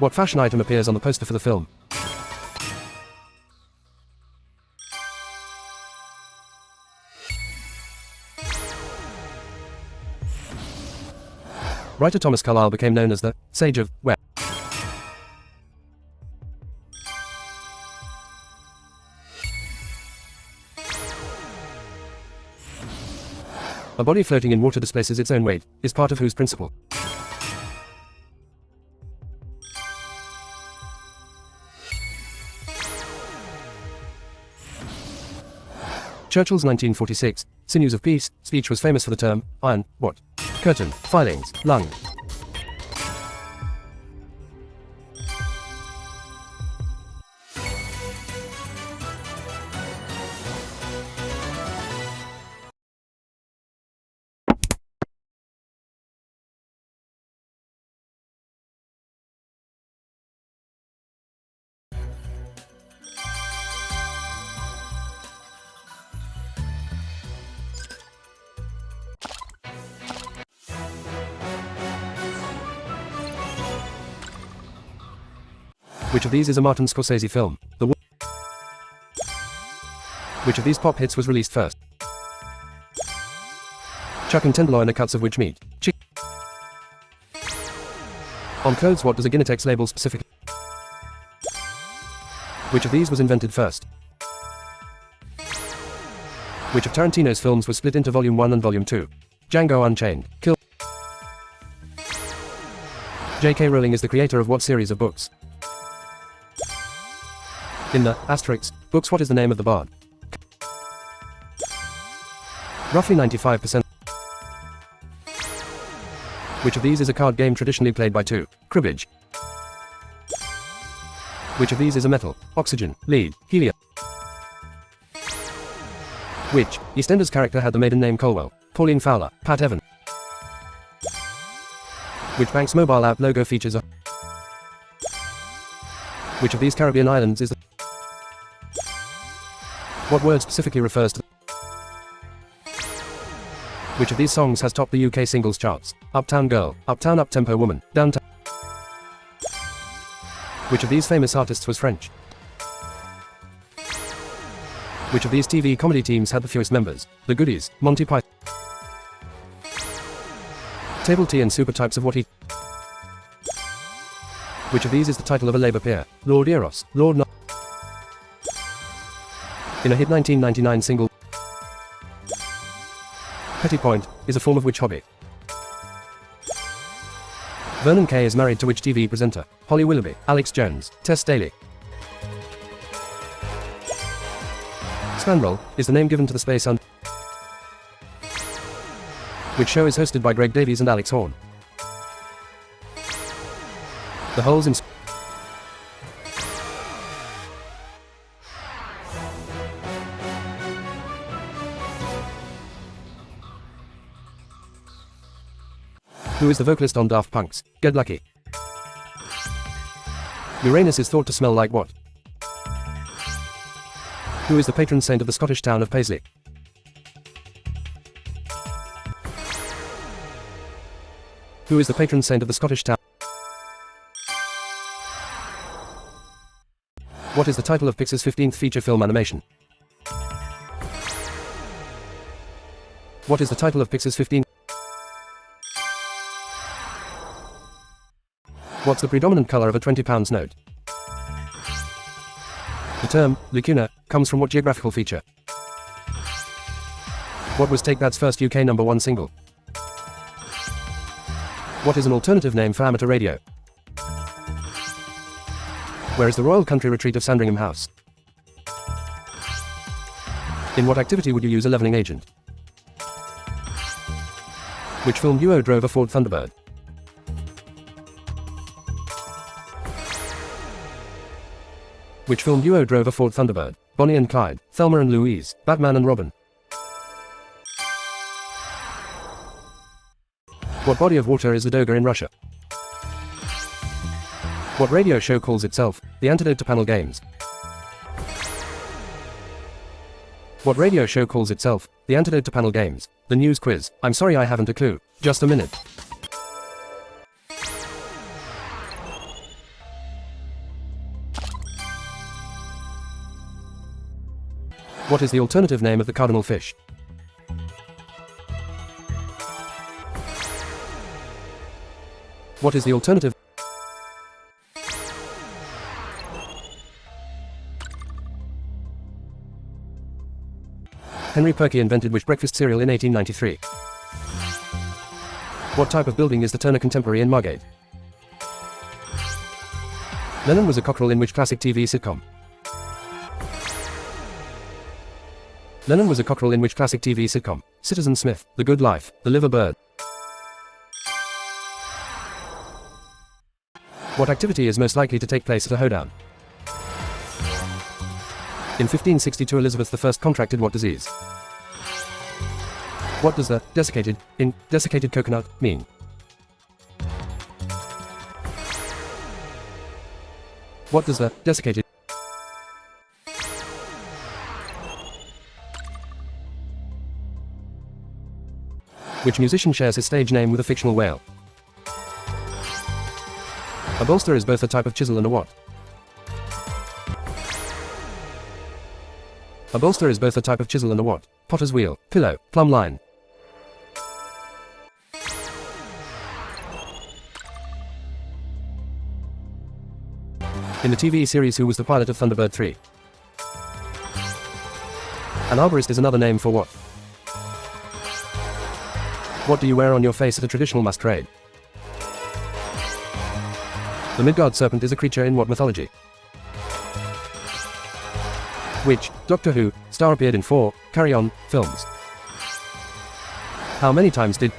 What fashion item appears on the poster for the film? Writer Thomas Carlyle became known as the Sage of Where. A body floating in water displaces its own weight, is part of whose principle? Churchill's 1946 Sinews of Peace speech was famous for the term iron, what? Curtain, filings, lung. Which of these is a Martin Scorsese film? Which of these pop hits was released first? Chuck and tenderloin are cuts of which meat? Chicken. On clothes, what does a Guinness label specifically? Which of these was invented first? Which of Tarantino's films was split into Volume 1 and Volume 2? Django Unchained, Kill. J.K. Rowling is the creator of what series of books? In the Asterix books, what is the name of the bard? Roughly 95%. Which of these is a card game traditionally played by two? Cribbage. Which of these is a metal? Oxygen, lead, helium. Which EastEnders character had the maiden name Colwell? Pauline Fowler, Pat Evans. Which bank's mobile app logo features a? Which of these Caribbean islands is the? What word specifically refers to? Which of these songs has topped the UK singles charts? Uptown Girl, Uptown Uptempo Woman, Downtown. Which of these famous artists was French? Which of these TV comedy teams had the fewest members? The Goodies, Monty Python. Table tea and super types of what he? Which of these is the title of a Labour peer? Lord Eros, Lord No. In a hit 1999 single, Petty Point is a form of which hobby? Vernon Kay is married to which TV presenter? Holly Willoughby, Alex Jones, Tess Daly. Spanroll is the name given to the space under which show is hosted by Greg Davies and Alex Horn? The holes in Who is the vocalist on Daft Punk's Get Lucky? Uranus is thought to smell like what? Who is the patron saint of the Scottish town of Paisley? Who is the patron saint of the Scottish town? What is the title of Pixar's 15th feature film animation? What is the title of Pixar's 15th? What's the predominant color of a £20 note? The term, lacuna, comes from what geographical feature? What was Take That's first UK #1 single? What is an alternative name for amateur radio? Where is the Royal Country Retreat of Sandringham House? In what activity would you use a leveling agent? Which film duo drove a Ford Thunderbird? Which film duo drove a Ford Thunderbird? Bonnie and Clyde, Thelma and Louise, Batman and Robin. What body of water is the Doga in Russia? What radio show calls itself The Antidote to Panel Games? What radio show calls itself The Antidote to Panel Games? The News Quiz. I'm sorry, I haven't a clue. Just a minute. What is the alternative name of the cardinal fish? What is the alternative? Henry Perky invented which breakfast cereal in 1893? What type of building is the Turner Contemporary in Margate? Lennon was a cockerel in which classic TV sitcom? Lennon was a cockerel in which classic TV sitcom? Citizen Smith, The Good Life, The Liver Bird. What activity is most likely to take place at a hoedown? In 1562 Elizabeth I contracted what disease? What does the desiccated in desiccated coconut mean? What does the desiccated? Which musician shares his stage name with a fictional whale? A bolster is both a type of chisel and a what? A bolster is both a type of chisel and a what? Potter's wheel, pillow, plumb line. In the TV series Who was the pilot of Thunderbird 3? An arborist is another name for what? What do you wear on your face at a traditional masquerade? The Midgard serpent is a creature in what mythology? Which Doctor Who star appeared in 4 Carry On films? How many times did